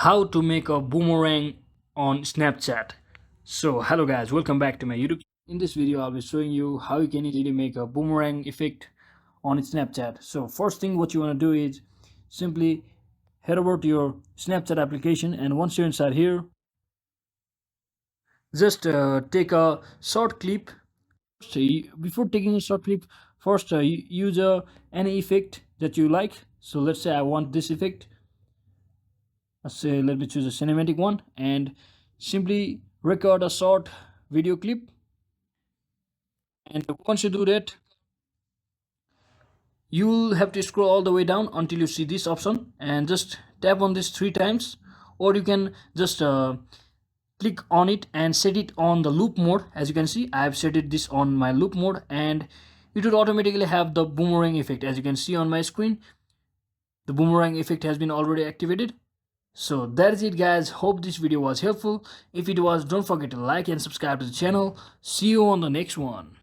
how to make a boomerang on Snapchat. So hello guys, welcome back to my YouTube. In this video I'll be showing you how you can easily make a boomerang effect on Snapchat. So first thing what you want to do is simply head over to your Snapchat application, and once you're inside here, just take a short clip. So before taking a short clip, first use any effect that you like. So let's say I want this effect. Let's say let me choose a cinematic one and simply record a short video clip. And once you do that, you'll have to scroll all the way down until you see this option and just tap on this 3 times, or you can just click on it and set it on the loop mode. As you can see, I have set it this on my loop mode, and it will automatically have the boomerang effect. As you can see on my screen, the boomerang effect has been already activated. So that is it guys, hope this video was helpful. If it was, don't forget to like and subscribe to the channel. See you on the next one.